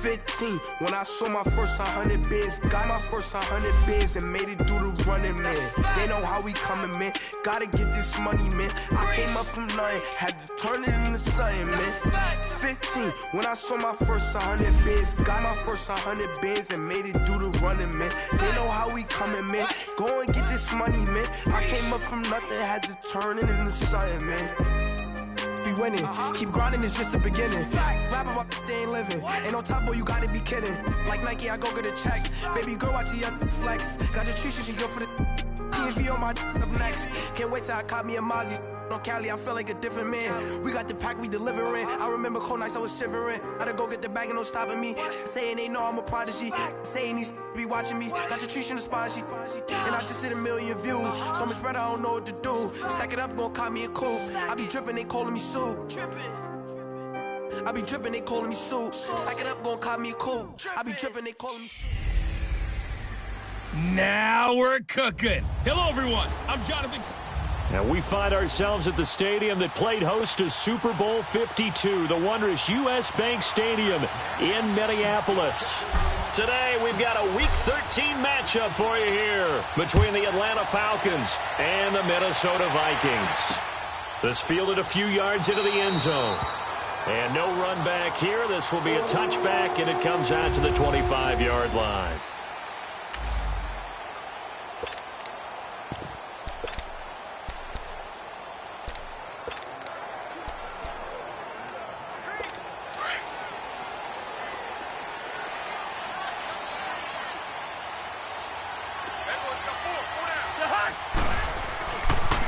15, when I saw my first 100 bids, got my first 100 bids and made it through the running, man. They know how we coming, man. Gotta get this money, man. I came up from nothing, had to turn it into something, man. 15, when I saw my first 100 bids, got my first 100 bids and made it through the running, man. They know how we coming, man. Go and get this money, man. I came up from nothing, had to turn it into something, man. Be winning, keep grinding, it's just the beginning. Rapping about they ain't living. Ain't no top boy, you gotta be kidding. Like Nike, I go get a check. Baby girl, watch your flex. Got your tree, she go for the TV on my up next. Can't wait till I caught me a Mozzie. On Cali, I feel like a different man. We got the pack, we delivering. I remember cold nights, I was shivering. Gotta go get the bag and no stopping me. Saying they know I'm a prodigy. Saying these be watching me. Got your tree in the spot, and I just hit 1 million views. So much better, I don't know what to do. Stack it up, gon' call me a coupe. I be dripping, they calling me soup. I be dripping, they calling me soup. Stack it up, gon' call me a coupe. I be dripping, they calling me soup. Now we're cooking. Hello, everyone. I'm Jonathan. Now we find ourselves at the stadium that played host to Super Bowl 52, the wondrous U.S. Bank Stadium in Minneapolis. Today we've got a Week 13 matchup for you here between the Atlanta Falcons and the Minnesota Vikings. This fielded a few yards into the end zone. And no run back here. This will be a touchback, and it comes out to the 25-yard line.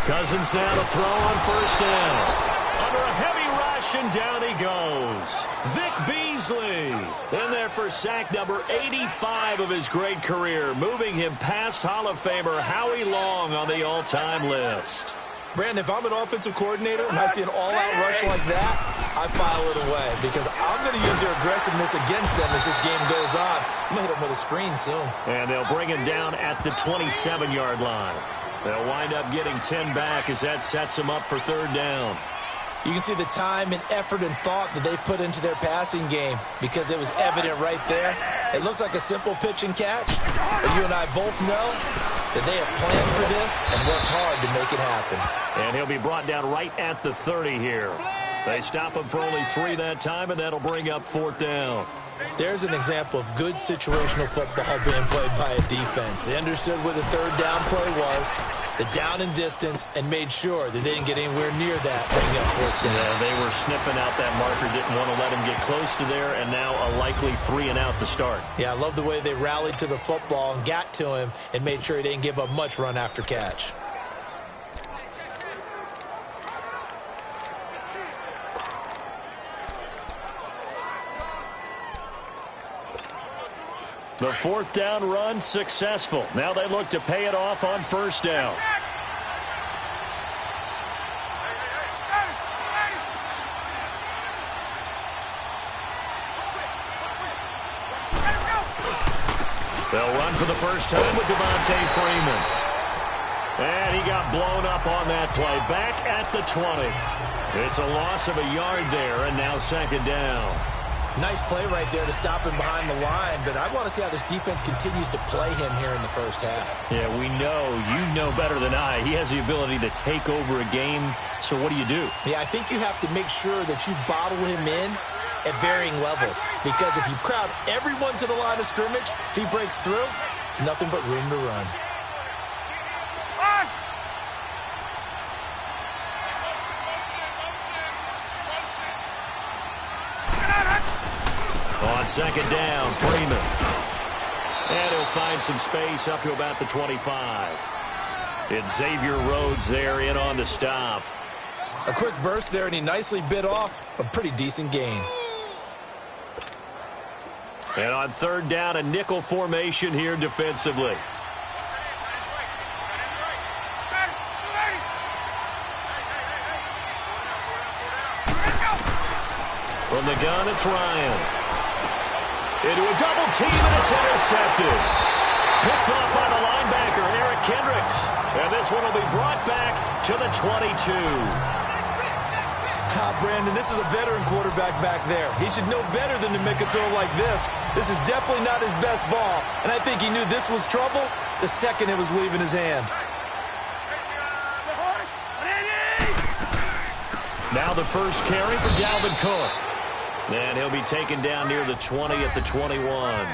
Cousins now to throw on first down. Under a heavy rush, and down he goes. Vic Beasley in there for sack number 85 of his great career, moving him past Hall of Famer Howie Long on the all-time list. Brandon, if I'm an offensive coordinator and I see an all-out rush like that, I file it away because I'm going to use their aggressiveness against them as this game goes on. I'm going to hit them with a screen soon. And they'll bring him down at the 27-yard line. They'll wind up getting 10 back as that sets them up for third down. You can see the time and effort and thought that they put into their passing game because it was evident right there. It looks like a simple pitch and catch, but you and I both know that they have planned for this and worked hard to make it happen. And he'll be brought down right at the 30 here. They stop him for only 3 that time, and that'll bring up fourth down. There's an example of good situational football being played by a defense. They understood where the third down play was, the down and distance, and made sure that they didn't get anywhere near that, bringing up fourth down. Yeah, they were sniffing out that marker, didn't want to let him get close to there, and now a likely 3 and out to start. Yeah, I love the way they rallied to the football and got to him and made sure he didn't give up much run after catch. The fourth down run successful. Now they look to pay it off on first down. They'll run for the first time with Devontae Freeman. And he got blown up on that play. Back at the 20. It's a loss of a yard there, and now second down. Nice play right there to stop him behind the line, but I want to see how this defense continues to play him here in the first half. Yeah, we know. You know better than I. He has the ability to take over a game, so what do you do? Yeah, I think you have to make sure that you bottle him in at varying levels, because if you crowd everyone to the line of scrimmage, if he breaks through, it's nothing but room to run. On second down, Freeman. And he'll find some space up to about the 25. It's Xavier Rhodes there in on the stop. A quick burst there, and he nicely bit off a pretty decent gain. And on third down, a nickel formation here defensively. From the gun, it's Ryan. Into a double team, and it's intercepted. Picked off by the linebacker, Eric Kendricks. And this one will be brought back to the 22. Brandon, this is a veteran quarterback back there. He should know better than to make a throw like this. This is definitely not his best ball, and I think he knew this was trouble the second it was leaving his hand. Now the first carry for Dalvin Cook. And he'll be taken down near the 20 at the 21.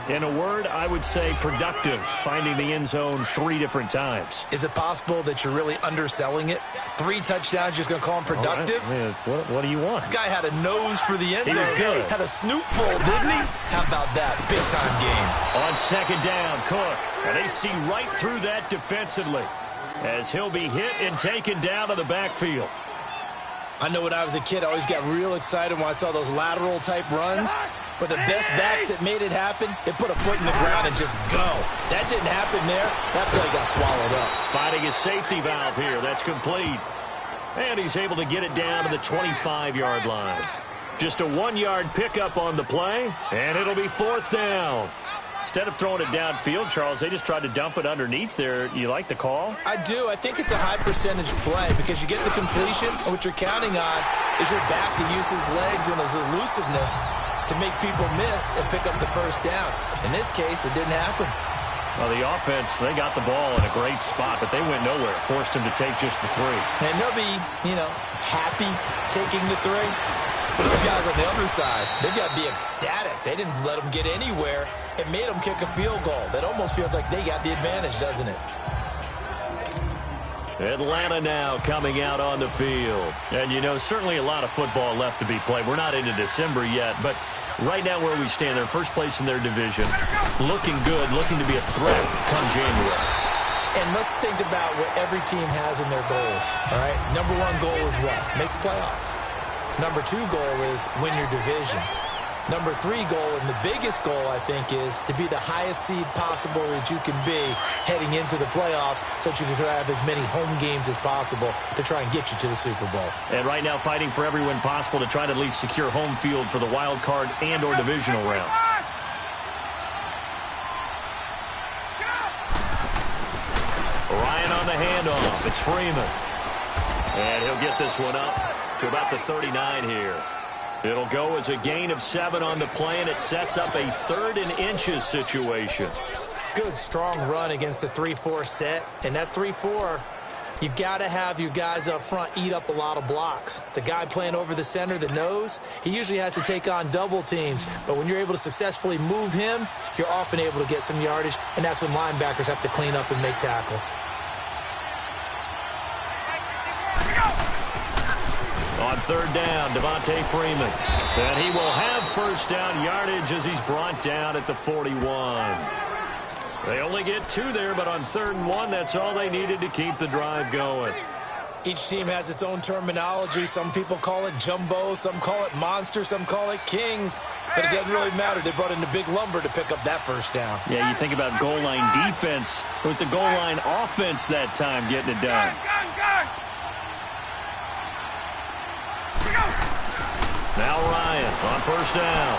In a word, I would say productive, finding the end zone 3 different times. Is it possible that you're really underselling it? 3 touchdowns, just going to call him productive? Right. What do you want? This guy had a nose for the end zone. He was good. Had a snoot full, didn't he? How about that? Big-time game. On second down, Cook. And they see right through that defensively as he'll be hit and taken down to the backfield. I know when I was a kid, I always got real excited when I saw those lateral-type runs. But the best backs that made it happen, they put a foot in the ground and just go. That didn't happen there. That play got swallowed up. Finding his safety valve here. That's complete. And he's able to get it down to the 25-yard line. Just a 1-yard pickup on the play, and it'll be 4th down. Instead of throwing it downfield, Charles, they just tried to dump it underneath there. You like the call? I do. I think it's a high-percentage play because you get the completion, and what you're counting on is your back to use his legs and his elusiveness to make people miss and pick up the first down. In this case, it didn't happen. Well, the offense, they got the ball in a great spot, but they went nowhere. Forced him to take just the 3. And they'll be, happy taking the 3. But those guys on the other side, they've got to be ecstatic. They didn't let them get anywhere. It made them kick a field goal. That almost feels like they got the advantage, doesn't it? Atlanta now coming out on the field. And, certainly a lot of football left to be played. We're not into December yet, but right now where we stand, they're first place in their division. Looking good, looking to be a threat come January. And let's think about what every team has in their goals, all right? Number 1 goal is what? Make the playoffs. Number 2 goal is win your division. Number 3 goal, and the biggest goal, I think, is to be the highest seed possible that you can be heading into the playoffs so that you can try to have as many home games as possible to try and get you to the Super Bowl. And right now fighting for every win possible to try to at least secure home field for the wild card and or divisional round. Ryan on the handoff. It's Freeman. And he'll get this one up to about the 39 here. It'll go as a gain of 7 on the play, and it sets up a 3rd and inches situation. Good, strong run against the 3-4 set. And that 3-4, you've got to have your guys up front eat up a lot of blocks. The guy playing over the center, the nose, he usually has to take on double teams. But when you're able to successfully move him, you're often able to get some yardage, and that's when linebackers have to clean up and make tackles. On 3rd down, Devontae Freeman. And he will have first down yardage as he's brought down at the 41. They only get 2 there, but on 3rd and 1, that's all they needed to keep the drive going. Each team has its own terminology. Some people call it jumbo, some call it monster, some call it king. But it doesn't really matter. They brought in the big lumber to pick up that first down. Yeah, you think about goal line defense with the goal line offense that time getting it done. Now Ryan on first down.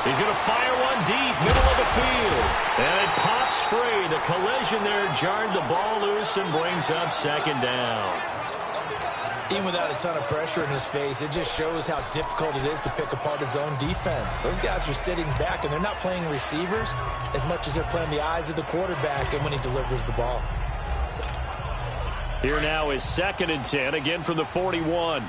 He's going to fire one deep, middle of the field. And it pops free. The collision there jarred the ball loose and brings up 2nd down. Even without a ton of pressure in his face, it just shows how difficult it is to pick apart his own defense. Those guys are sitting back, and they're not playing receivers as much as they're playing the eyes of the quarterback and when he delivers the ball. Here now is 2nd and 10, again from the 41.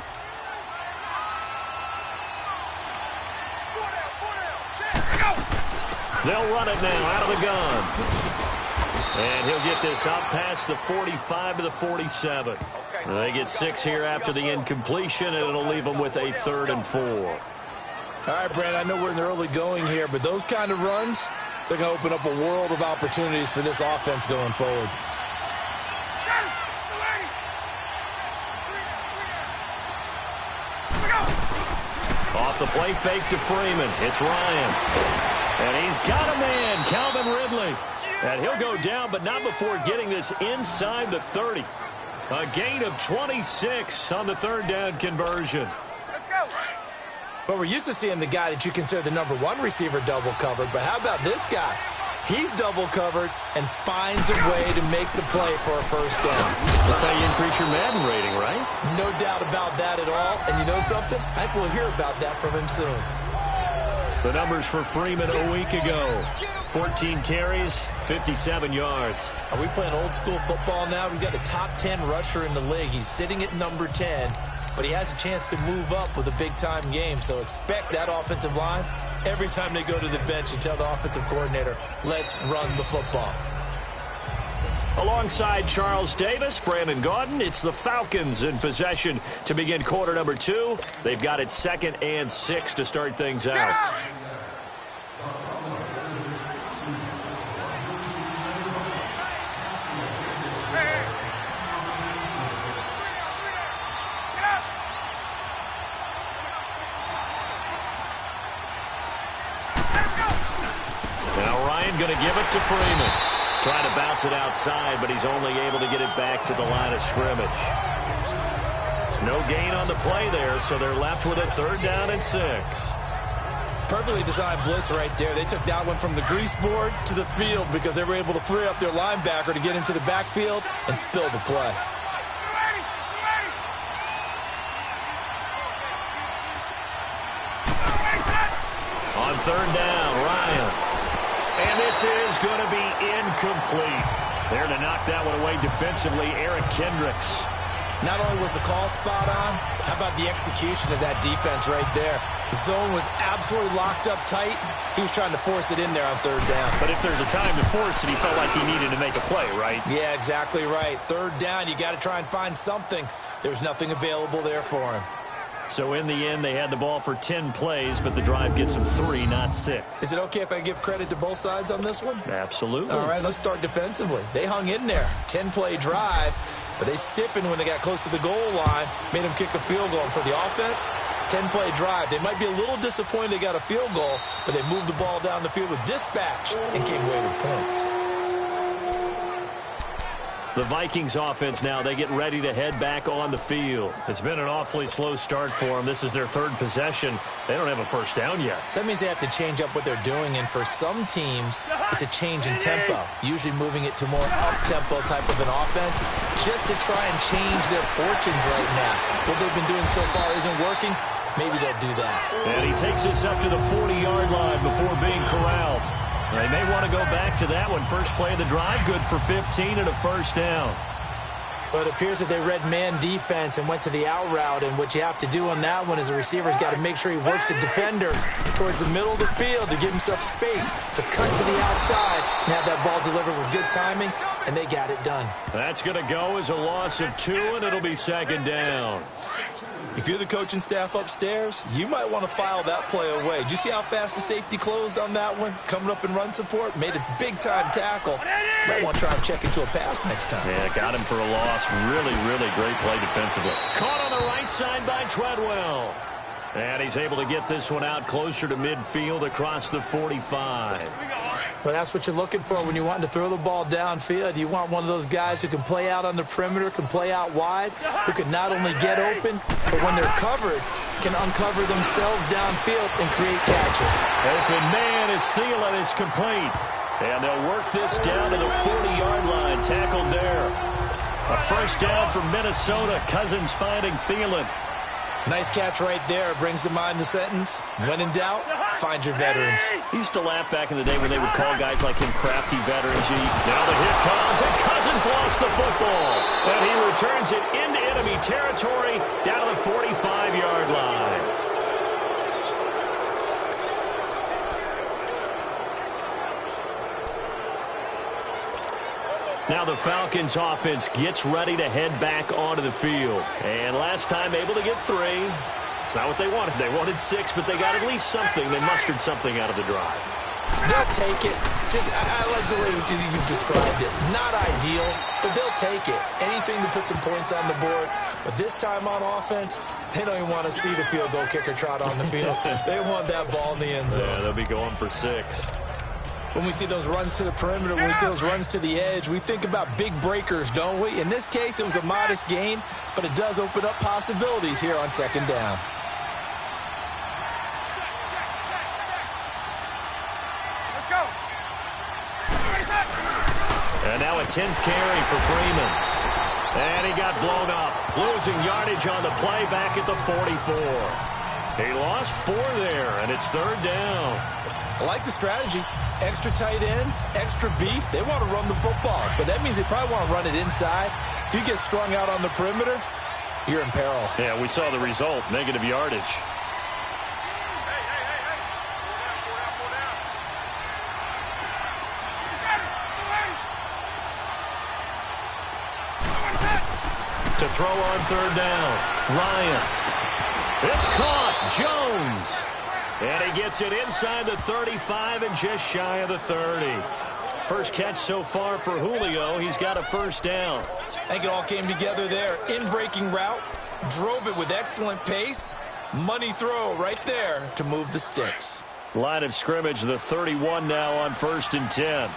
They'll run it now out of the gun. And he'll get this out past the 45 to the 47. They get 6 here after the incompletion, and it'll leave them with a 3rd and 4. All right, Brand, I know we're in the early going here, but those kind of runs, they're going to open up a world of opportunities for this offense going forward. Off the play fake to Freeman. It's Ryan. And he's got a man, Calvin Ridley. And he'll go down, but not before getting this inside the 30. A gain of 26 on the 3rd down conversion. Let's go. Well, we're used to seeing the guy that you consider the #1 receiver double covered, but how about this guy? He's double covered and finds a way to make the play for a first down. That's how you increase your Madden rating, right? No doubt about that at all. And you know something? I think we'll hear about that from him soon. The numbers for Freeman a week ago. 14 carries, 57 yards. Are we playing old school football now? We've got a top 10 rusher in the league. He's sitting at number 10, but he has a chance to move up with a big-time game. So expect that offensive line every time they go to the bench and tell the offensive coordinator, let's run the football. Alongside Charles Davis, Brandon Gaudin, it's the Falcons in possession to begin quarter number 2. They've got it 2nd and 6 to start things out. Now Ryan going to give it to Freeman. Trying to bounce it outside, but he's only able to get it back to the line of scrimmage. No gain on the play there, so they're left with a 3rd down and 6. Perfectly designed blitz right there. They took that one from the grease board to the field because they were able to free up their linebacker to get into the backfield and spill the play. On 3rd down, Ryan. And this is going to be incomplete. There to knock that one away defensively, Eric Kendricks. Not only was the call spot on, how about the execution of that defense right there? The zone was absolutely locked up tight. He was trying to force it in there on 3rd down. But if there's a time to force it, he felt like he needed to make a play, right? Yeah, exactly right. 3rd down, you got to try and find something. There's nothing available there for him. So in the end, they had the ball for 10 plays, but the drive gets them 3, not 6. Is it okay if I give credit to both sides on this one? Absolutely. All right, let's start defensively. They hung in there. 10-play drive, but they stiffened when they got close to the goal line, made them kick a field goal. And for the offense, 10-play drive. They might be a little disappointed they got a field goal, but they moved the ball down the field with dispatch and came away with points. The Vikings offense now, they get ready to head back on the field. It's been an awfully slow start for them. This is their 3rd possession. They don't have a first down yet. So that means they have to change up what they're doing, and for some teams, it's a change in tempo, usually moving it to more up-tempo type of an offense just to try and change their fortunes right now. What they've been doing so far isn't working. Maybe they'll do that. And he takes us up to the 40-yard line before being corralled. They may want to go back to that one. First play of the drive, good for 15 and a first down. But it appears that they read man defense and went to the out route, and what you have to do on that one is the receiver's got to make sure he works the defender towards the middle of the field to give himself space to cut to the outside and have that ball delivered with good timing, and they got it done. That's going to go as a loss of 2, and it'll be 2nd down. If you're the coaching staff upstairs, you might want to file that play away. Did you see how fast the safety closed on that one? Coming up in run support, made a big-time tackle. Might want to try and check into a pass next time. Yeah, got him for a loss. Really, really great play defensively. Caught on the right side by Treadwell. And he's able to get this one out closer to midfield across the 45. Well, that's what you're looking for when you want to throw the ball downfield. You want one of those guys who can play out on the perimeter, can play out wide, who can not only get open, but when they're covered, can uncover themselves downfield and create catches. Open man is Thielen. It's complete. And they'll work this down to the 40-yard line. Tackled there. A first down for Minnesota. Cousins finding Thielen. Nice catch right there. Brings to mind the sentence, when in doubt, find your veterans. He used to laugh back in the day when they would call guys like him crafty veterans. Now the hit comes, and Cousins lost the football. And he returns it into enemy territory down to the 45-yard line. Now the Falcons offense gets ready to head back onto the field. And last time able to get 3. It's not what they wanted. They wanted 6, but they got at least something. They mustered something out of the drive. They'll take it. I like the way you described it. Not ideal, but they'll take it. Anything to put some points on the board. But this time on offense, they don't even want to see the field goal kicker trot on the field. They want that ball in the end zone. Yeah, they'll be going for 6. When we see those runs to the perimeter, when we see those runs to the edge, we think about big breakers, don't we? In this case, it was a modest gain, but it does open up possibilities here on 2nd down. Let's go. 10th carry for Freeman. And he got blown up, losing yardage on the play back at the 44. He lost 4 there, and it's 3rd down. I like the strategy. Extra tight ends, extra beef. They want to run the football, but that means they probably want to run it inside. If you get strung out on the perimeter, you're in peril. Yeah, we saw the result, negative yardage. To throw on 3rd down, Ryan. It's caught, Jones. And he gets it inside the 35 and just shy of the 30. First catch so far for Julio. He's got a 1st down. I think it all came together there. In-breaking route, drove it with excellent pace. Money throw right there to move the sticks. Line of scrimmage, the 31 now on 1st and 10.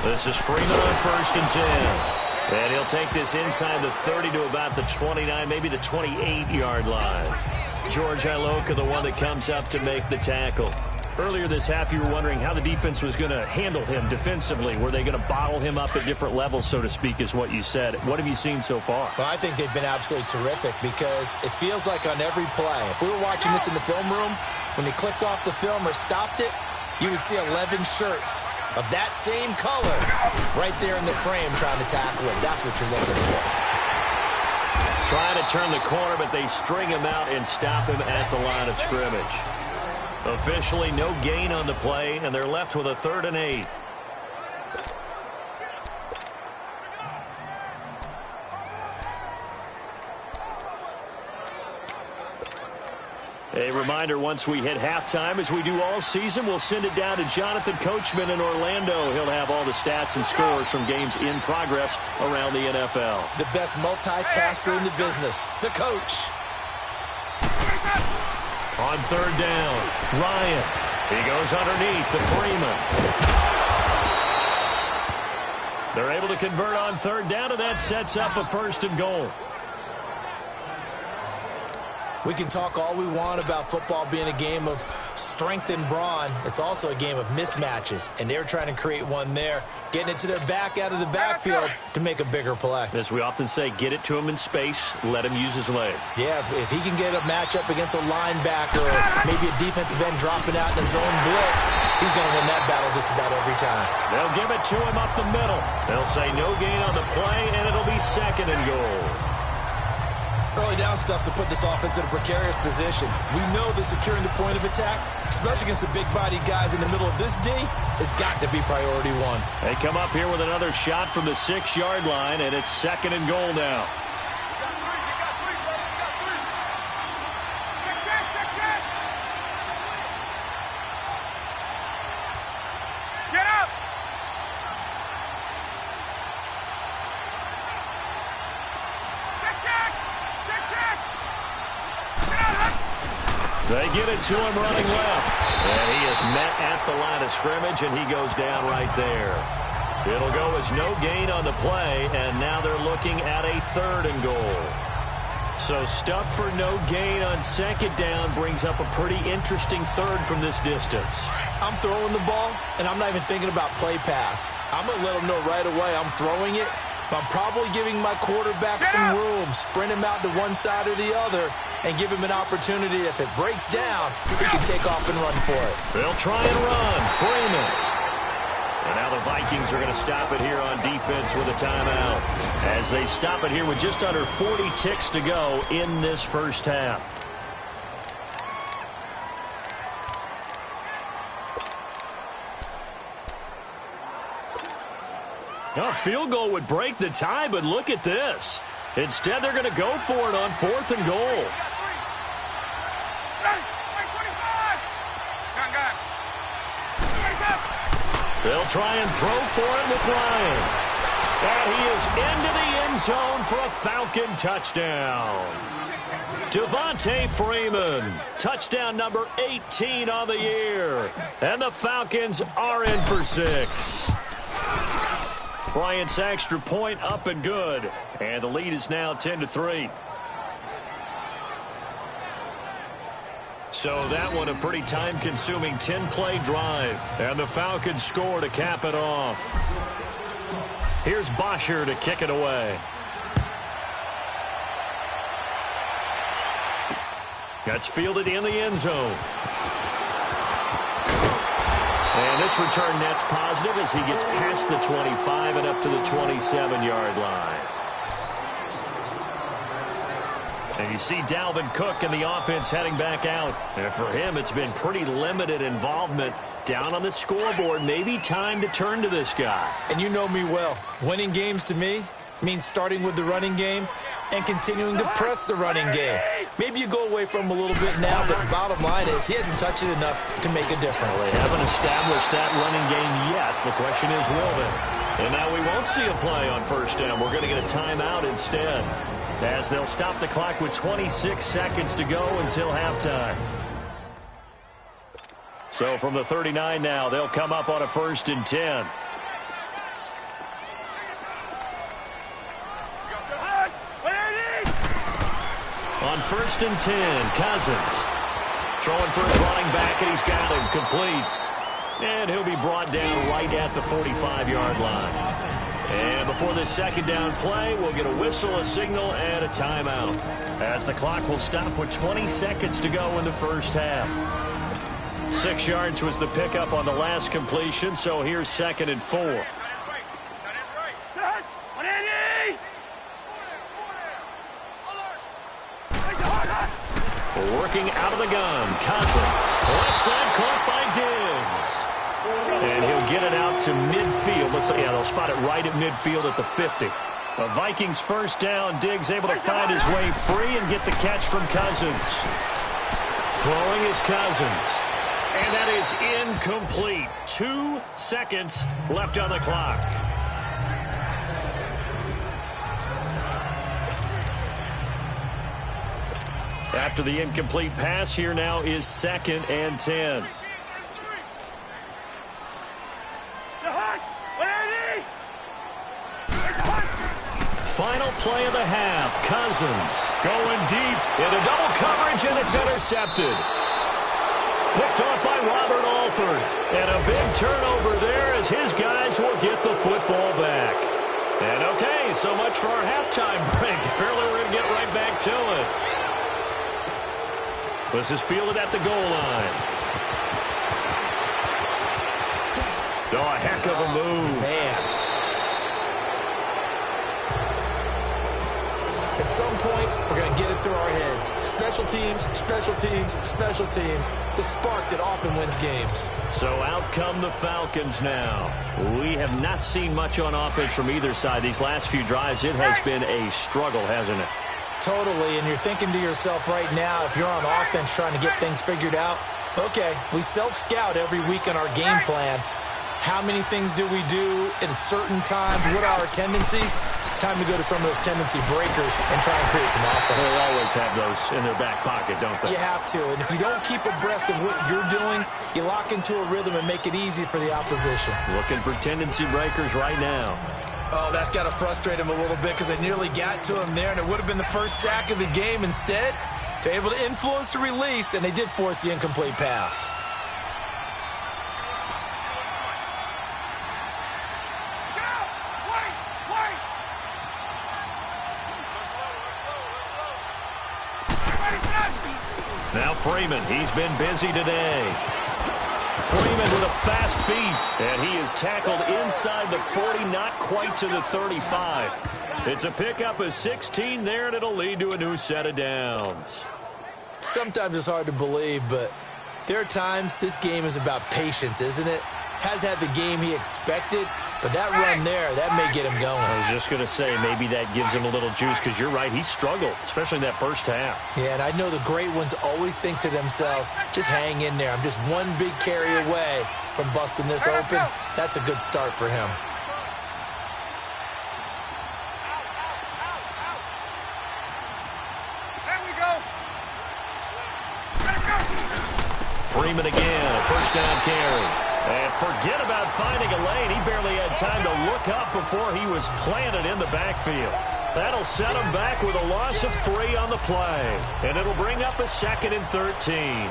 This is Freeman on 1st and 10. And he'll take this inside the 30 to about the 29, maybe the 28-yard line. George Iloka, the one that comes up to make the tackle. Earlier this half, you were wondering how the defense was going to handle him defensively. Were they going to bottle him up at different levels, so to speak, is what you said. What have you seen so far? Well, I think they've been absolutely terrific because it feels like on every play, if we were watching this in the film room, when they clicked off the film or stopped it, you would see 11 shirts of that same color right there in the frame trying to tackle him. That's what you're looking for. Trying to turn the corner, but they string him out and stop him at the line of scrimmage. Officially no gain on the play, and they're left with a 3rd and 8. A reminder, once we hit halftime, as we do all season, we'll send it down to Jonathan Coachman in Orlando. He'll have all the stats and scores from games in progress around the NFL. The best multitasker in the business, the coach. On 3rd down, Ryan. He goes underneath to Freeman. They're able to convert on 3rd down, and that sets up a 1st and goal. We can talk all we want about football being a game of strength and brawn. It's also a game of mismatches, and they're trying to create one there, getting it to their back out of the backfield to make a bigger play. As we often say, get it to him in space, let him use his leg. Yeah, if he can get a matchup against a linebacker or maybe a defensive end dropping out in a zone blitz, he's going to win that battle just about every time. They'll give it to him up the middle. They'll say no gain on the play, and it'll be 2nd and goal. Early down stuff to put this offense in a precarious position. We know that securing the point of attack, especially against the big-bodied guys in the middle of this D, has got to be priority 1. They come up here with another shot from the 6-yard line, and it's 2nd and goal now. They get it to him running left. And he is met at the line of scrimmage, and he goes down right there. It'll go as no gain on the play, and now they're looking at a 3rd and goal. So stuff for no gain on 2nd down brings up a pretty interesting 3rd from this distance. I'm throwing the ball, and I'm not even thinking about play pass. I'm going to let them know right away I'm throwing it. But I'm probably giving my quarterback some room, sprint him out to one side or the other, and give him an opportunity. If it breaks down, he can take off and run for it. They'll try and run. Freeman. And now the Vikings are going to stop it here on defense with a timeout, as they stop it here with just under 40 ticks to go in this first half. A field goal would break the tie, but look at this. Instead, they're going to go for it on 4th and goal. They'll try and throw for it with Ryan. And he is into the end zone for a Falcon touchdown. Devontae Freeman, touchdown number 18 on the year. And the Falcons are in for 6. Bryant's extra point up and good. And the lead is now 10-3. So that one a pretty time-consuming 10-play drive. And the Falcons score to cap it off. Here's Bosher to kick it away. That's fielded in the end zone. And this return net's positive as he gets past the 25 and up to the 27-yard line. And you see Dalvin Cook and the offense heading back out. And for him, it's been pretty limited involvement. Down on the scoreboard, maybe time to turn to this guy. And you know me well. Winning games to me means starting with the running game and continuing to press the running game. Maybe you go away from him a little bit now, but the bottom line is he hasn't touched it enough to make a difference. Well, they haven't established that running game yet. The question is, will they? And now we won't see a play on first down. We're going to get a timeout instead, as they'll stop the clock with 26 seconds to go until halftime. So from the 39 now, they'll come up on a 1st and 10. On 1st and 10, Cousins throwing for his running back, and he's got him complete. And he'll be brought down right at the 45-yard line. And before this second down play, we'll get a whistle, a signal, and a timeout, as the clock will stop with 20 seconds to go in the first half. 6 yards was the pickup on the last completion, so here's 2nd and 4. Working out of the gun, Cousins. Left side caught by Diggs. And he'll get it out to midfield. Looks like, yeah, they'll spot it right at midfield at the 50. The Vikings first down. Diggs able to find his way free and get the catch from Cousins. Throwing is Cousins. And that is incomplete. 2 seconds left on the clock. After the incomplete pass, here now is 2nd and 10. Final play of the half. Cousins going deep into double coverage, and it's intercepted. Picked off by Robert Alford. And a big turnover there as his guys will get the football back. And okay, so much for our halftime break. Apparently we're going to get right back to it. This is fielded at the goal line. Oh, a heck of a move. Man. At some point, we're going to get it through our heads. Special teams, special teams, special teams. The spark that often wins games. So out come the Falcons now. We have not seen much on offense from either side these last few drives. It has been a struggle, hasn't it? Totally, and you're thinking to yourself right now, if you're on offense trying to get things figured out, okay, we self-scout every week on our game plan. How many things do we do at certain times? What are our tendencies? Time to go to some of those tendency breakers and try and create some offense. They always have those in their back pocket, don't they? You have to, and if you don't keep abreast of what you're doing, you lock into a rhythm and make it easy for the opposition. Looking for tendency breakers right now. Oh, that's got to frustrate him a little bit because they nearly got to him there, and it would have been the first sack of the game. Instead, they're able to influence the release, and they did force the incomplete pass. Now Freeman, he's been busy today. Freeman with a fast feet, and he is tackled inside the 40, not quite to the 35. It's a pickup of 16 there, and it'll lead to a new set of downs. Sometimes it's hard to believe, but there are times this game is about patience, isn't it? Has had the game he expected, but that run there, that may get him going. I was just going to say, maybe that gives him a little juice, because you're right, he struggled, especially in that first half. Yeah, and I know the great ones always think to themselves, just hang in there. I'm just one big carry away from busting this open. That's a good start for him. Freeman again, a first down carry. And forget about finding a lane. He barely had time to look up before he was planted in the backfield. That'll set him back with a loss of 3 on the play. And it'll bring up a 2nd and 13.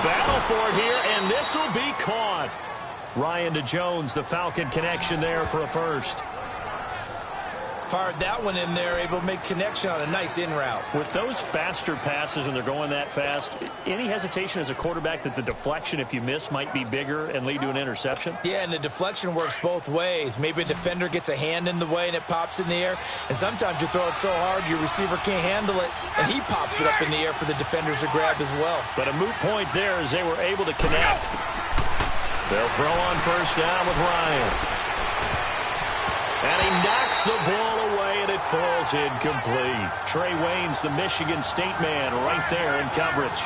battle for it here, and this will be caught. Ryan to Jones, the Falcon connection there for a first. Fired that one in there, able to make connection on a nice in route. With those faster passes and they're going that fast, any hesitation as a quarterback that the deflection, if you miss, might be bigger and lead to an interception? Yeah, and the deflection works both ways. Maybe a defender gets a hand in the way and it pops in the air, and sometimes you throw it so hard your receiver can't handle it, and he pops it up in the air for the defenders to grab as well. But a moot point there as they were able to connect. They'll throw on first down with Ryan. And he knocks the ball away, and it falls incomplete. Trey Waynes, the Michigan State man, right there in coverage.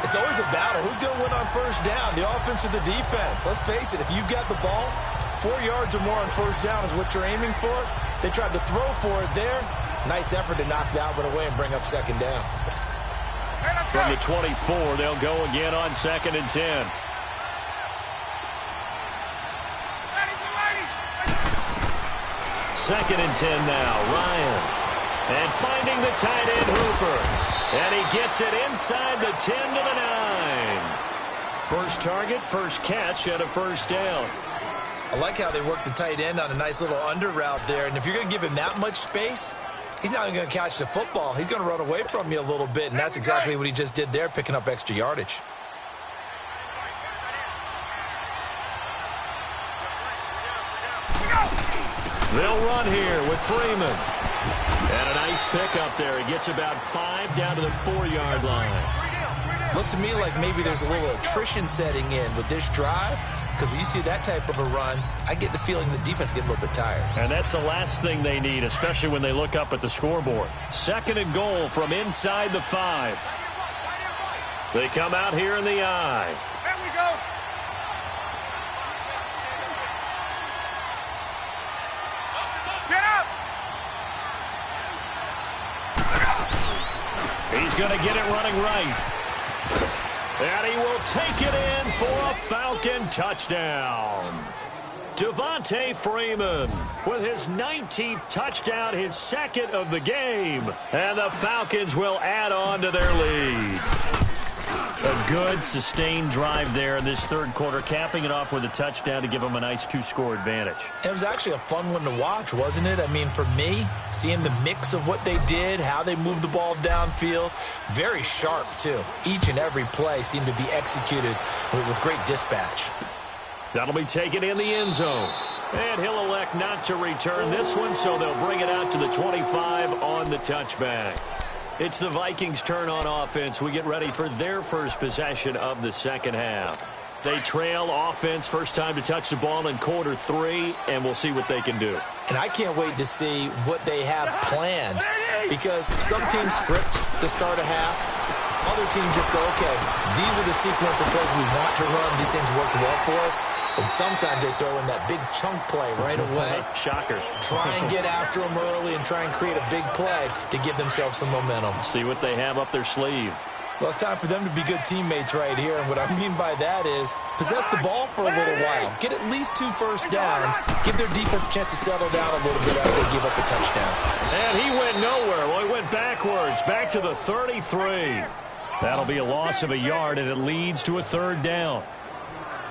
It's always a battle. Who's going to win on first down, the offense or the defense? Let's face it, if you've got the ball, 4 yards or more on first down is what you're aiming for. They tried to throw for it there. Nice effort to knock that one away and bring up second down. From the 24, they'll go again on 2nd and 10. Second and 10 now, Ryan. And finding the tight end, Hooper. And he gets it inside the 10 to the 9. First target, first catch, and a first down. I like how they work the tight end on a nice little under route there. And if you're going to give him that much space, he's not going to catch the football. He's going to run away from you a little bit, and that's exactly what he just did there, picking up extra yardage. They'll run here with Freeman. And a nice pickup there. He gets about 5 down to the 4-yard line. Looks to me like maybe there's a little attrition setting in with this drive, because when you see that type of a run, I get the feeling the defense getting a little bit tired. And that's the last thing they need, especially when they look up at the scoreboard. 2nd and goal from inside the 5. They come out here in the I. There we go. Get up! He's going to get it running right. And he will take it in for a Falcon touchdown. Devontae Freeman with his 19th touchdown, his 2nd of the game. And the Falcons will add on to their lead. A good, sustained drive there in this 3rd quarter, capping it off with a touchdown to give them a nice 2-score advantage. It was actually a fun one to watch, wasn't it? I mean, for me, seeing the mix of what they did, how they moved the ball downfield, very sharp, too. Each and every play seemed to be executed with great dispatch. That'll be taken in the end zone. And he'll elect not to return this one, so they'll bring it out to the 25 on the touchback. It's the Vikings' turn on offense. We get ready for their first possession of the 2nd half. They trail offense, first time to touch the ball in quarter 3, and we'll see what they can do. And I can't wait to see what they have planned, because some teams script to start a half. Other teams just go, okay, these are the sequence of plays we want to run. These things worked well for us. And sometimes they throw in that big chunk play right away. Shocker. Try and get after them early and try and create a big play to give themselves some momentum. See what they have up their sleeve. Well, it's time for them to be good teammates right here. And what I mean by that is possess the ball for a little while. Get at least 2 first downs. Give their defense a chance to settle down a little bit after they give up a touchdown. And he went nowhere. Well, he went backwards, back to the 33. That'll be a loss of a yard, and it leads to a 3rd down.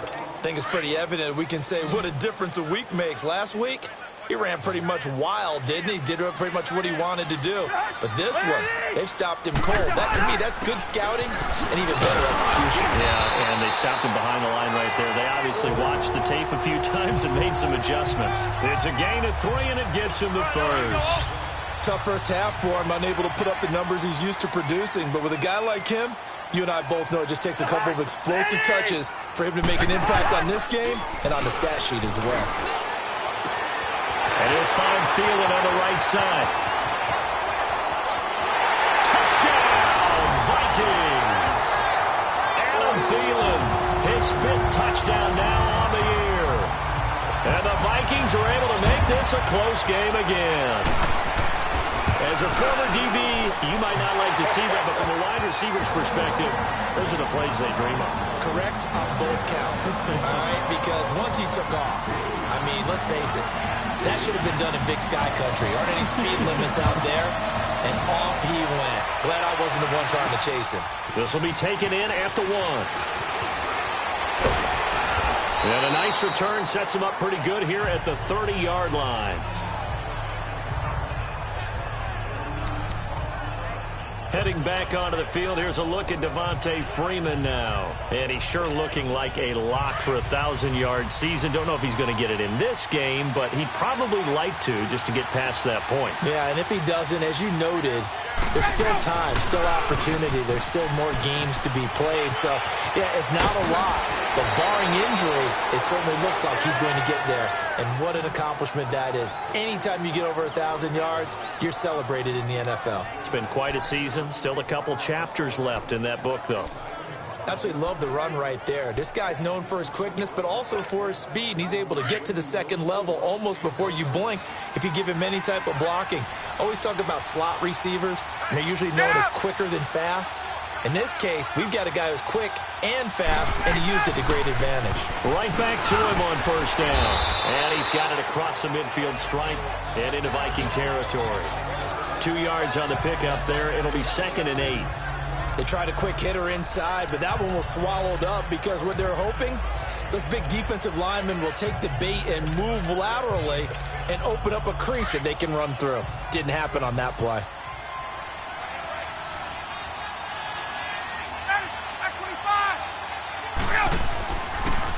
I think it's pretty evident. We can say what a difference a week makes. Last week, he ran pretty much wild, didn't he? Did pretty much what he wanted to do. But this one, they've stopped him cold. That, to me, that's good scouting and even better execution. Yeah, and they stopped him behind the line right there. They obviously watched the tape a few times and made some adjustments. It's a gain of 3, and it gets him the first. Tough first half for him, unable to put up the numbers he's used to producing. But with a guy like him, you and I both know it just takes a couple of explosive touches for him to make an impact on this game and on the stat sheet as well. And he'll find Thielen on the right side. Touchdown, Vikings! Adam Thielen, his 5th touchdown now on the year. And the Vikings are able to make this a close game again. As a former DB, you might not like to see that, but from a wide receiver's perspective, those are the plays they dream of. Correct on both counts, all right? Because once he took off, I mean, let's face it, that should have been done in Big Sky Country. Aren't any speed limits out there? And off he went. Glad I wasn't the one trying to chase him. This will be taken in at the 1. And a nice return sets him up pretty good here at the 30-yard line. Heading back onto the field, here's a look at Devontae Freeman now. And he's sure looking like a lock for a 1,000-yard season. Don't know if he's going to get it in this game, but he'd probably like to just to get past that point. Yeah, and if he doesn't, as you noted, there's still time, still opportunity. There's still more games to be played. So, yeah, it's not a lot. But barring injury, it certainly looks like he's going to get there. And what an accomplishment that is. Anytime you get over 1,000 yards, you're celebrated in the NFL. It's been quite a season. Still a couple chapters left in that book, though. Absolutely love the run right there. This guy's known for his quickness, but also for his speed. And he's able to get to the second level almost before you blink if you give him any type of blocking. Always talk about slot receivers, and they're usually known as quicker than fast. In this case, we've got a guy who's quick and fast, and he used it to great advantage. Right back to him on first down. And he's got it across the midfield stripe and into Viking territory. 2 yards on the pickup there. It'll be 2nd and 8. They tried a quick hitter inside, but that one was swallowed up because what they're hoping, those big defensive linemen will take the bait and move laterally and open up a crease that they can run through. Didn't happen on that play.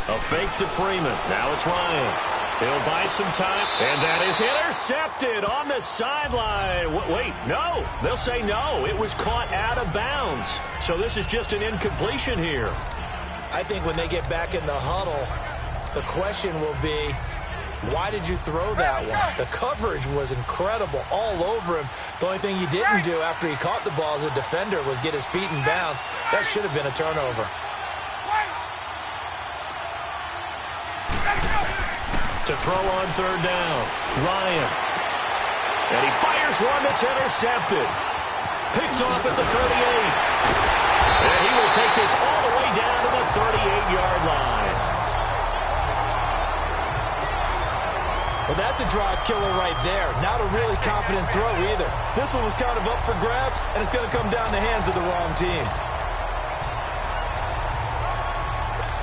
A fake to Freeman. Now it's Ryan. He'll buy some time, and that is intercepted on the sideline. Wait, no. They'll say no. It was caught out of bounds. So this is just an incompletion here. I think when they get back in the huddle, the question will be, why did you throw that one? The coverage was incredible all over him. The only thing he didn't do after he caught the ball as a defender was get his feet in bounds. That should have been a turnover. To throw on third down, Ryan. And he fires one that's intercepted. Picked off at the 38. And he will take this all the way down to the 38-yard line. Well, that's a drive killer right there. Not a really confident throw either. This one was kind of up for grabs, and it's going to come down the hands of the wrong team.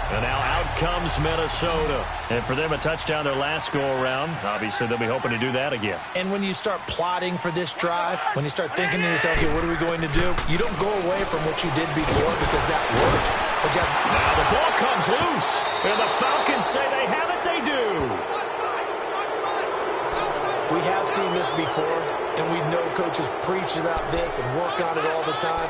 And now out comes Minnesota. And for them, a touchdown their last go-around. Obviously, they'll be hoping to do that again. And when you start plotting for this drive, when you start thinking to yourself, okay, what are we going to do? You don't go away from what you did before because that worked. But now the ball comes loose. And the Falcons say they have it. They do. We have seen this before, and we know coaches preach about this and work on it all the time.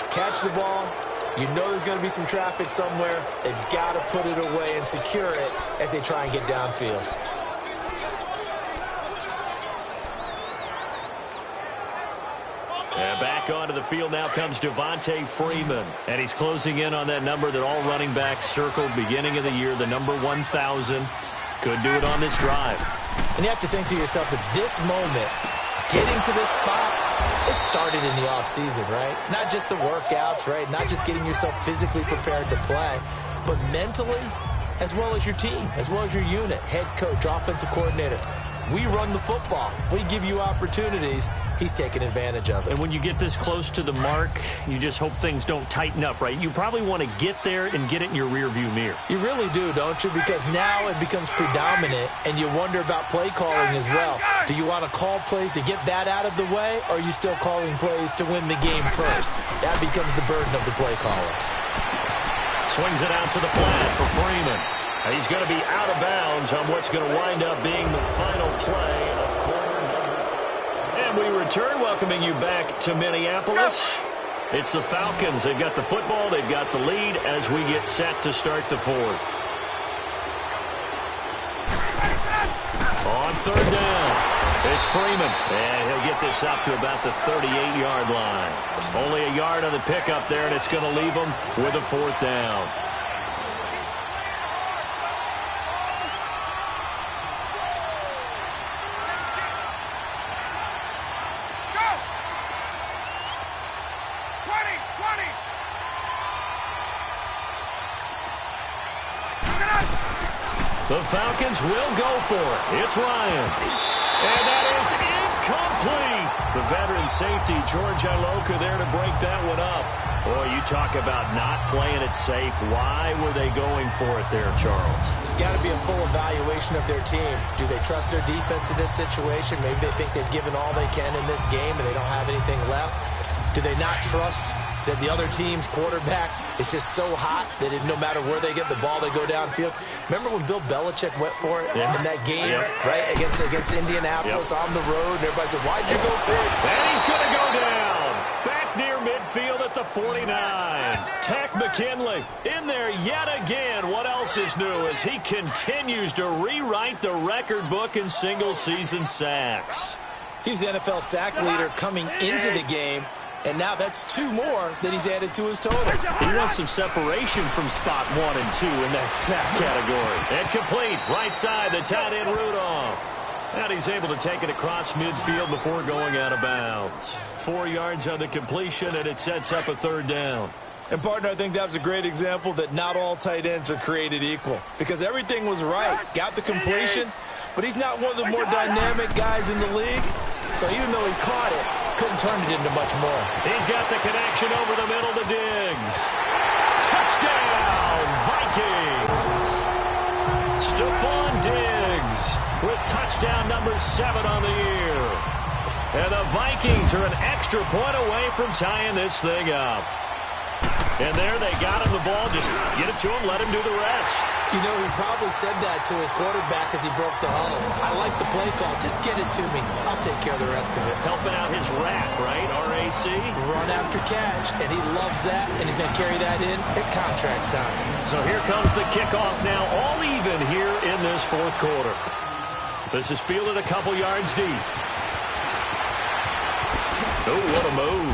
Catch the ball. You know there's going to be some traffic somewhere. They've got to put it away and secure it as they try and get downfield. And back onto the field now comes Devontae Freeman. And he's closing in on that number that all running backs circled beginning of the year, the number 1,000. Could do it on this drive. And you have to think to yourself that this moment, getting to this spot, it started in the offseason, right? Not just the workouts, right? Not just getting yourself physically prepared to play, but mentally, as well as your team, as well as your unit, head coach, offensive coordinator. We run the football. We give you opportunities. He's taking advantage of it. And when you get this close to the mark, you just hope things don't tighten up, right? You probably want to get there and get it in your rearview mirror. You really do, don't you? Because now it becomes predominant, and you wonder about play calling as well. Do you want to call plays to get that out of the way, or are you still calling plays to win the game first? That becomes the burden of the play caller. Swings it out to the flat for Freeman. He's going to be out of bounds on what's going to wind up being the final play of quarter number 3. And we return, welcoming you back to Minneapolis. It's the Falcons. They've got the football. They've got the lead as we get set to start the fourth. On third down, it's Freeman. And he'll get this up to about the 38-yard line. Only a yard on the pickup there, and it's going to leave him with a fourth down. The Falcons will go for it. It's Ryan. And that is complete. The veteran safety, George Iloka, there to break that one up. Boy, you talk about not playing it safe. Why were they going for it there, Charles? It's got to be a full evaluation of their team. Do they trust their defense in this situation? Maybe they think they've given all they can in this game and they don't have anything left. Do they not trust that the other team's quarterback is just so hot that no matter where they get the ball, they go downfield? Remember when Bill Belichick went for it in that game, right, against Indianapolis on the road, and everybody said, why'd you go for it? And he's going to go down. Back near midfield at the 49. Tech McKinley in there yet again. What else is new as he continues to rewrite the record book in single-season sacks? He's the NFL sack leader coming into the game. And now that's 2 more that he's added to his total. He wants some separation from spot 1 and 2 in that sack category. And complete, right side, the tight end Rudolph. And he's able to take it across midfield before going out of bounds. 4 yards on the completion, and it sets up a 3rd down. And, partner, I think that was a great example that not all tight ends are created equal. Because everything was right. Got the completion, but he's not one of the more dynamic guys in the league. So even though he caught it, couldn't turn it into much more. He's got the connection over the middle to Diggs. Touchdown, Vikings! Stephon Diggs with touchdown number 7 on the year. And the Vikings are an extra point away from tying this thing up. And there they got him the ball. Just get it to him, let him do the rest. You know, he probably said that to his quarterback as he broke the huddle. I like the play call. Just get it to me. I'll take care of the rest of it. Helping out his rack, right? RAC? Run after catch, and he loves that, and he's going to carry that in at contract time. So here comes the kickoff now, all even here in this 4th quarter. This is fielded a couple yards deep. Oh, what a move.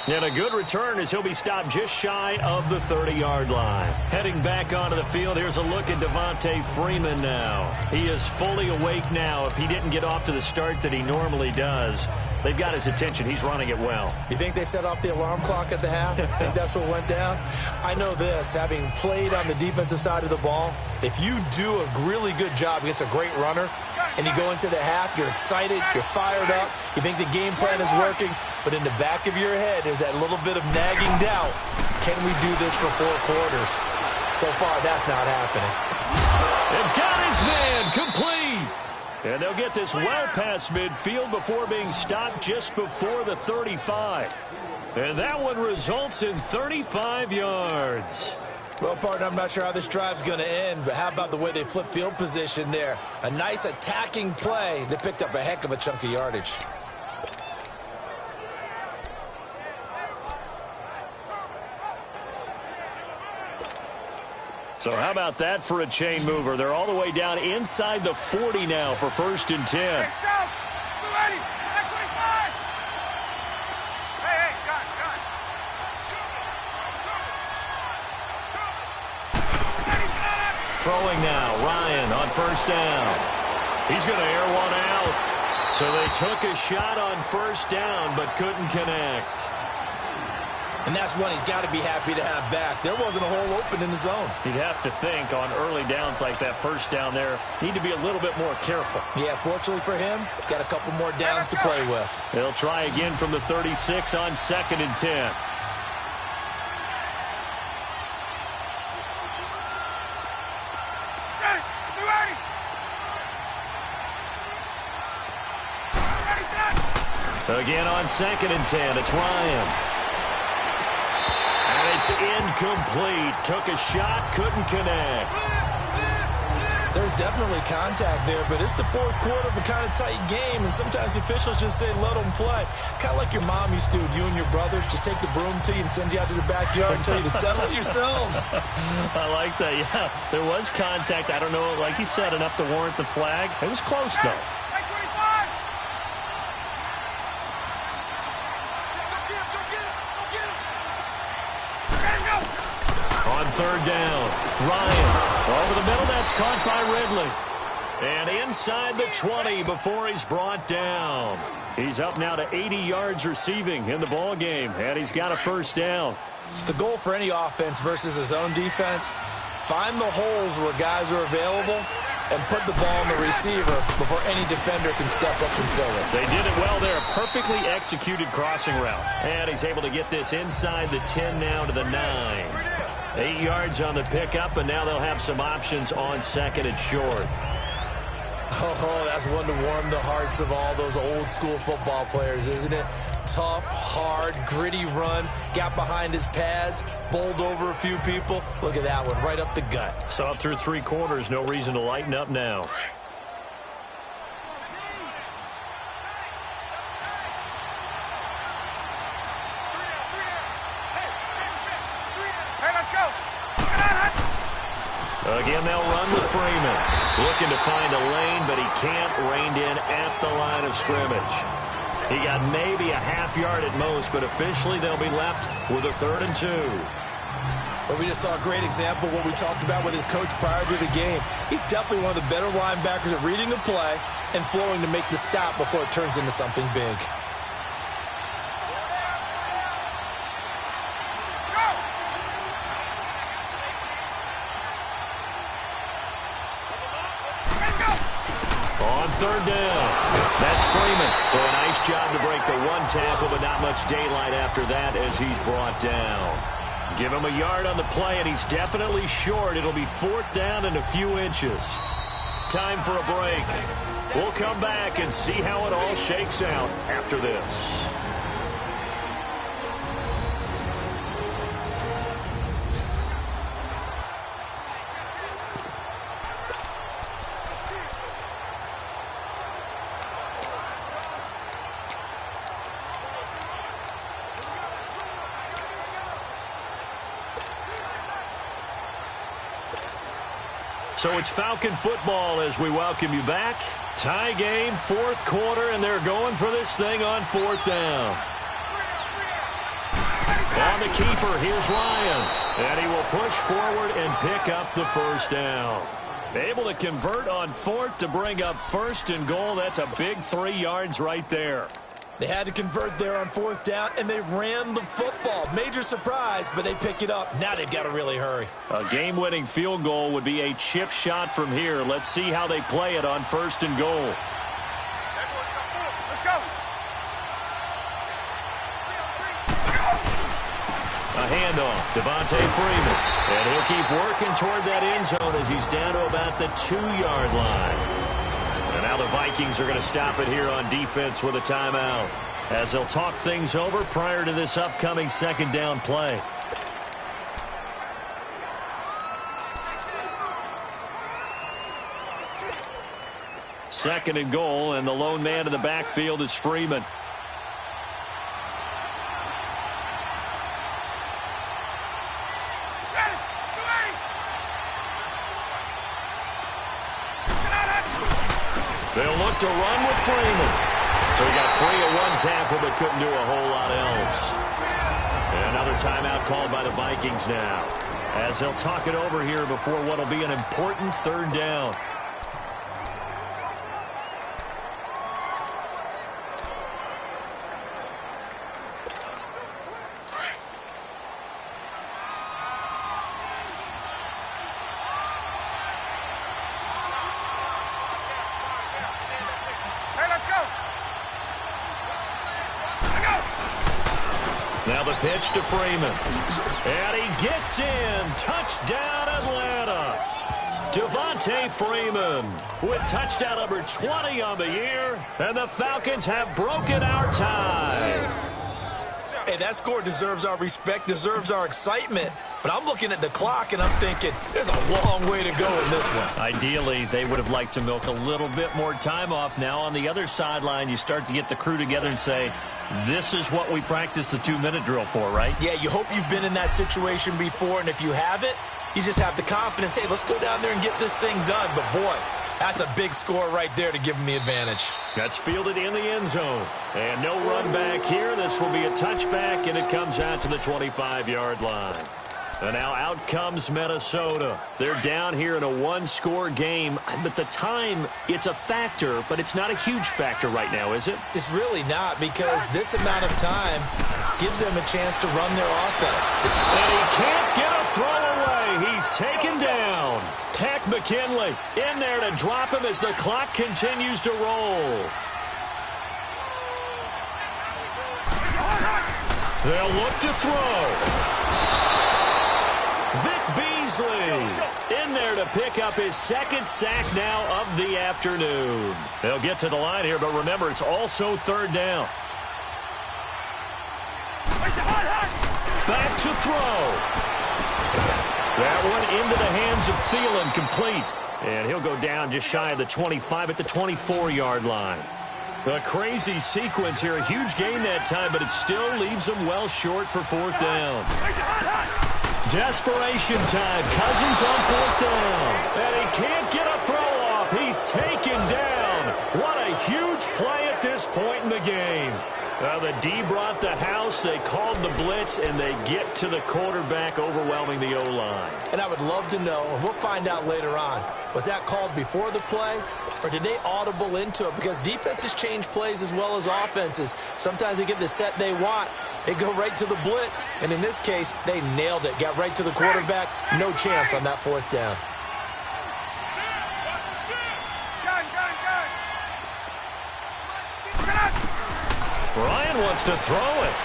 And a good return as he'll be stopped just shy of the 30-yard line. Heading back onto the field, here's a look at Devontae Freeman now. He is fully awake now. If he didn't get off to the start that he normally does, they've got his attention. He's running it well. You think they set off the alarm clock at the half? I think that's what went down? I know this, having played on the defensive side of the ball, if you do a really good job against a great runner, and you go into the half, you're excited, you're fired up, you think the game plan is working, but in the back of your head, there's that little bit of nagging doubt. Can we do this for 4 quarters? So far, that's not happening. And got his man complete. And they'll get this well past midfield before being stopped just before the 35. And that one results in 35 yards. Well, partner, I'm not sure how this drive's going to end, but how about the way they flip field position there? A nice attacking play that picked up a heck of a chunk of yardage. So how about that for a chain mover? They're all the way down inside the 40 now for 1st and 10. Throwing now, Ryan on 1st down. He's going to air one out. So they took a shot on 1st down but couldn't connect. And that's one he's got to be happy to have back. There wasn't a hole open in the zone. You'd have to think on early downs like that 1st down there, need to be a little bit more careful. Yeah, fortunately for him, got a couple more downs to play with. They'll try again from the 36 on 2nd and 10. Again on 2nd and 10, it's Ryan. And it's incomplete. Took a shot, couldn't connect. There's definitely contact there, but it's the 4th quarter of a kind of tight game, and sometimes officials just say, let them play. Kind of like your mom used to do with you and your brothers. Just take the broom to you and send you out to the backyard and tell you to settle it yourselves. I like that, yeah. There was contact. I don't know, like you said, enough to warrant the flag. It was close, though. On 3rd down, Ryan over the middle. That's caught by Ridley. And inside the 20 before he's brought down. He's up now to 80 yards receiving in the ball game, and he's got a 1st down. The goal for any offense versus his own defense, find the holes where guys are available and put the ball on the receiver before any defender can step up and fill it. They did it well there. Perfectly executed crossing route. And he's able to get this inside the 10 now to the 9. 8 yards on the pickup, and now they'll have some options on second and short. Oh, that's one to warm the hearts of all those old-school football players, isn't it? Tough, hard, gritty run, got behind his pads, bowled over a few people. Look at that one, right up the gut. So up through 3 quarters, no reason to lighten up now. Again, they'll run with Freeman. Looking to find a lane, but he can't. Reined in at the line of scrimmage. He got maybe a half yard at most, but officially they'll be left with a 3rd and 2. But we just saw a great example of what we talked about with his coach prior to the game. He's definitely one of the better linebackers at reading a play and flowing to make the stop before it turns into something big. On 3rd down, that's Freeman. So a nice job to break the 1 tackle, but not much daylight after that as he's brought down. Give him a yard on the play, and he's definitely short. It'll be 4th down and a few inches. Time for a break. We'll come back and see how it all shakes out after this. So it's Falcon football as we welcome you back. Tie game, 4th quarter, and they're going for this thing on 4th down. On the keeper, here's Ryan. And he will push forward and pick up the 1st down. Able to convert on 4th to bring up 1st and goal. That's a big 3 yards right there. They had to convert there on 4th down, and they ran the football. Major surprise, but they pick it up. Now they've got to really hurry. A game-winning field goal would be a chip shot from here. Let's see how they play it on 1st and goal. Let's go. A handoff, Devontae Freeman. And he'll keep working toward that end zone as he's down to about the 2-yard line. And now the Vikings are going to stop it here on defense with a timeout as they'll talk things over prior to this upcoming 2nd down play. Second and goal, and the lone man in the backfield is Freeman. They'll look to run with Freeman. So he got free of 1 tackle but couldn't do a whole lot else. And another timeout called by the Vikings now as they'll talk it over here before what will be an important 3rd down. Now the pitch to Freeman. And he gets in. Touchdown, Atlanta. Devontae Freeman with touchdown number 20 on the year. And the Falcons have broken our tie. Hey, that score deserves our respect, deserves our excitement. But I'm looking at the clock, and I'm thinking there's a long way to go in this one. Ideally, they would have liked to milk a little bit more time off. Now on the other sideline, you start to get the crew together and say, this is what we practiced the 2-minute drill for, right? Yeah, you hope you've been in that situation before, and if you haven't, you just have the confidence, hey, let's go down there and get this thing done. But, boy, that's a big score right there to give them the advantage. That's fielded in the end zone. And no run back here. This will be a touchback, and it comes out to the 25-yard line. And now out comes Minnesota. They're down here in a 1-score game. But the time, it's a factor, but it's not a huge factor right now, is it? It's really not, because this amount of time gives them a chance to run their offense. And he can't get a throw away. He's taken down. Takk McKinley in there to drop him as the clock continues to roll. They'll look to throw. Vic Beasley in there to pick up his second sack now of the afternoon. They'll get to the line here, but remember, it's also third down. Back to throw. That one into the hands of Thielen, complete. And he'll go down just shy of the 25 at the 24-yard line. A crazy sequence here. A huge gain that time, but it still leaves them well short for fourth down. Desperation time. Cousins on fourth down. And he can't get a throw off. He's taken down. What a huge play at this point in the game. The D brought the house. They called the blitz, and they get to the quarterback, overwhelming the O-line. And I would love to know, and we'll find out later on, was that called before the play, or did they audible into it? Because defenses change plays as well as offenses. Sometimes they get the set they want. They go right to the blitz. And in this case, they nailed it. Got right to the quarterback. No chance on that fourth down. Ryan wants to throw it.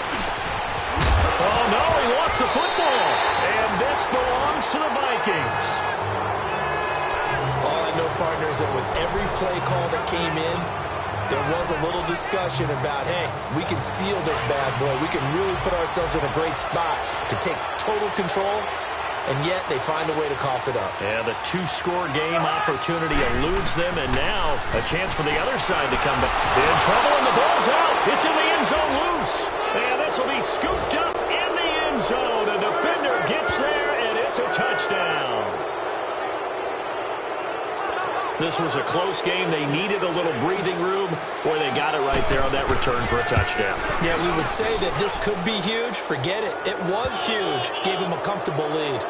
Oh, no, he lost the football. And this belongs to the Vikings. All I know, partners, that with every play call that came in, there was a little discussion about, hey, we can seal this bad boy. We can really put ourselves in a great spot to take total control, and yet they find a way to cough it up. Yeah, the two-score game opportunity eludes them, and now a chance for the other side to come back. In trouble, and the ball's out. It's in the end zone loose. And this will be scooped up in the end zone. A defender gets there, and it's a touchdown. This was a close game. They needed a little breathing room, where they got it right there on that return for a touchdown. Yeah, we would say that this could be huge. Forget it. It was huge. Gave him a comfortable lead.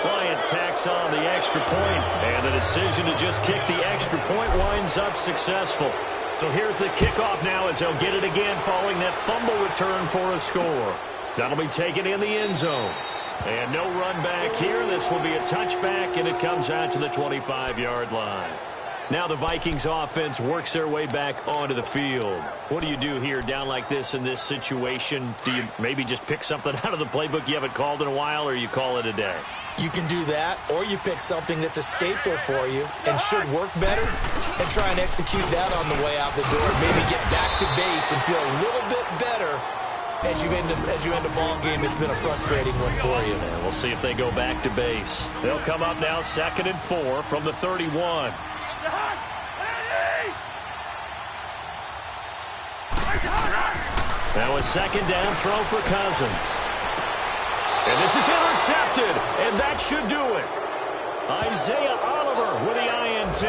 Bryant tacks on the extra point, and the decision to just kick the extra point winds up successful. So here's the kickoff now as they'll get it again following that fumble return for a score. That'll be taken in the end zone. And no run back here. This will be a touchback, and it comes out to the 25-yard line. Now the Vikings offense works their way back onto the field. What do you do here down like this in this situation? Do you maybe just pick something out of the playbook you haven't called in a while, or you call it a day? You can do that, or you pick something that's a staple for you and should work better and try and execute that on the way out the door. Maybe get back to base and feel a little bit better as you end a ball game. It's been a frustrating one for you. And we'll see if they go back to base. They'll come up now 2nd and 4 from the 31. Now a second down throw for Cousins. And this is intercepted, and that should do it. Isaiah Oliver with the INT.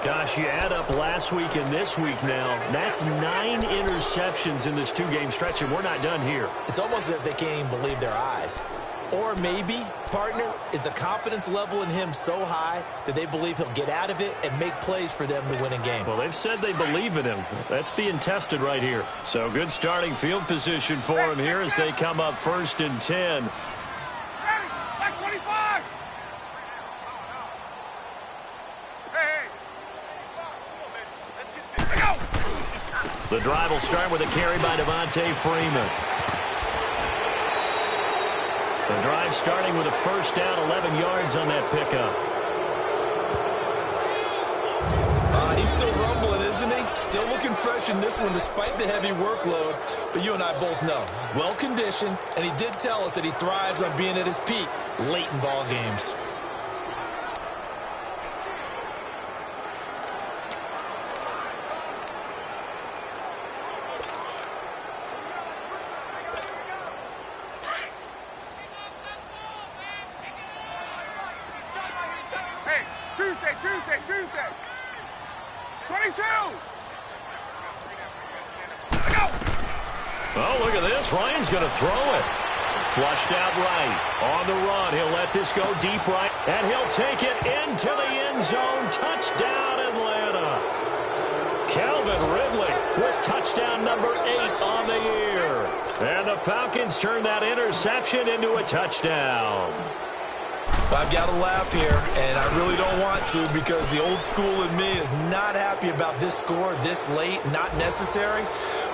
Gosh, you add up last week and this week now, that's 9 interceptions in this two-game stretch, and we're not done here. It's almost as if they can't even believe their eyes. Or maybe, partner, is the confidence level in him so high that they believe he'll get out of it and make plays for them to win a game. Well, they've said they believe in him. That's being tested right here. So good starting field position for him here as they come up 1st and 10. Back 25! The drive will start with a carry by Devontae Freeman. The drive starting with a first down, 11 yards on that pickup. He's still rumbling, isn't he? Still looking fresh in this one despite the heavy workload. But you and I both know, well-conditioned, and he did tell us that he thrives on being at his peak late in ball games. Tuesday. 22. Oh, look at this. Ryan's going to throw it. Flushed out right. On the run. He'll let this go deep right. And he'll take it into the end zone. Touchdown, Atlanta. Calvin Ridley with touchdown number 8 on the year. And the Falcons turn that interception into a touchdown. I've got to laugh here, and I really don't want to because the old school in me is not happy about this score this late, not necessary.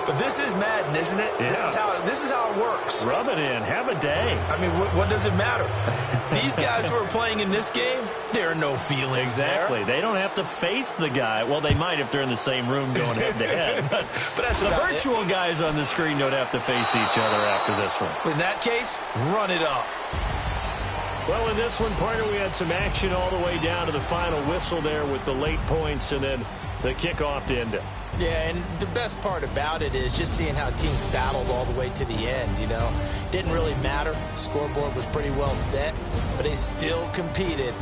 But this is Madden, isn't it? Yeah. This is how it works. Rub it in. Have a day. I mean, what does it matter? These guys who are playing in this game, there are no feelings Exactly. there. They don't have to face the guy. Well, they might if they're in the same room going head-to-head. But that's the about virtual guys on the screen don't have to face each other after this one. In that case, run it up. Well, in this one, partner, we had some action all the way down to the final whistle there with the late points and then the kickoff to end it. Yeah, and the best part about it is just seeing how teams battled all the way to the end, you know. Didn't really matter. Scoreboard was pretty well set, but they still competed.